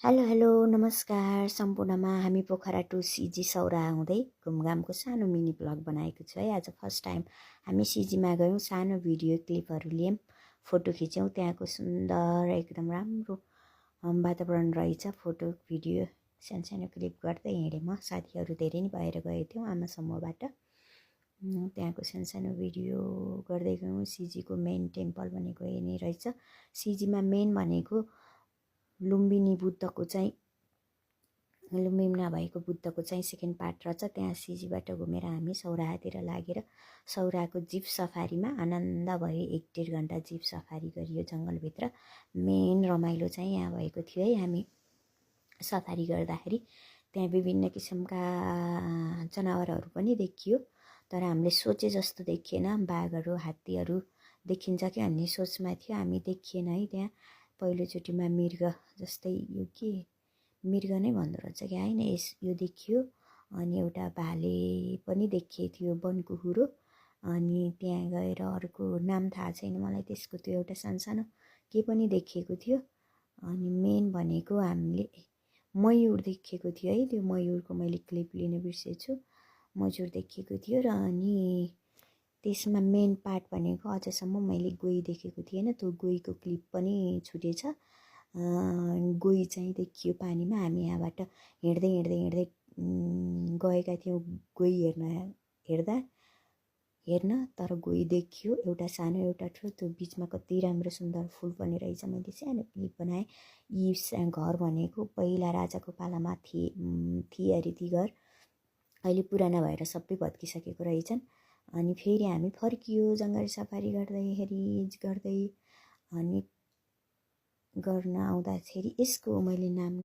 Hello hello नमस्कार सम्पूर्णमा। हामी पोखरा टु सिजी सौरा आउँदै घुमघामको सानो मिनी ब्लग बनाएको छु है। आज फर्स्ट टाइम हामी सिजीमा गयौँ, सानो भिडियो क्लिपहरू लियौँ, फोटो खिच्यौँ। त्यहाँको सुन्दर एकदम राम्रो वातावरण रहेछ। फोटो भिडियो सानो सानो क्लिप गर्दै हिँडेँ म। साथीहरू धेरै नै भएर गएको थियौँ आमा समूहबाट। त्यहाँको सानो सानो भिडियो गर्दै गयौँ। सिजीको मेन टेम्पल भनेको यही रहेछ। सिजीमा मेन भनेको लुम्बिनी बुद्धको चाहिँ लुम्बिनीमा भएको बुद्धको चाहिँ सेकेन्ड पार्ट रहेछ। त्यहाँ सिजीबाट घुमेर हामी सौराहातिर लागेर सौराहाको जिप सफारीमा आनन्द भयो। 1-1.5 घन्टा जिप सफारी गरियो जङ्गलभित्र। मेन रमाइलो चाहिँ यहाँ भएको थियो है। हामी सफारी गर्दाखेरि त्यहाँ विभिन्न किसिमका जनावरहरू पनि देखियो, तर हामीले सोचे जस्तो देखिएन। बाघहरू हात्तीहरू देखिन्छ कि भन्ने सोचमा थियो, हामी देखिएन है। त्यहाँ पहिलोचोटिमा मृग जस्तै यो के मृग नै भन्दो रहेछ कि होइन, यो देखियो। अनि एउटा भाले पनि देखिएको थियो, बनकुखुरो। अनि त्यहाँ गएर अर्को नाम थाहा छैन मलाई त्यसको, त्यो एउटा सानो के पनि देखिएको थियो। अनि मेन भनेको हामीले मयूर देखेको थियो है। त्यो मयूरको मैले क्लिप लिन बिर्सेछु। मयूर देखेको थियो र अनि त्यसमा मेन पार्ट भनेको अझसम्म मैले गोही देखेको थिएन। त्यो गोहीको क्लिप पनि छुटेछ। गोही चाहिँ देखियो पानीमा। हामी यहाँबाट हिँड्दै हिँड्दै हिँड्दै गएका थियौँ गोही हेर्न, तर गोही देखियो एउटा सानो एउटा ठुलो। त्यो बिचमा कति राम्रो सुन्दर फुल पनि रहेछ। मैले सानो क्लिप बनाएँ। यी घर भनेको पहिला राजाको पालामा थिए अरे ती घर। अहिले पुराना भएर सबै भत्किसकेको रहेछन्। अनि फेरि हामी फर्कियो जङ्गल सफारी गर्दै अनि गर्न आउँदाखेरि यसको मैले नाम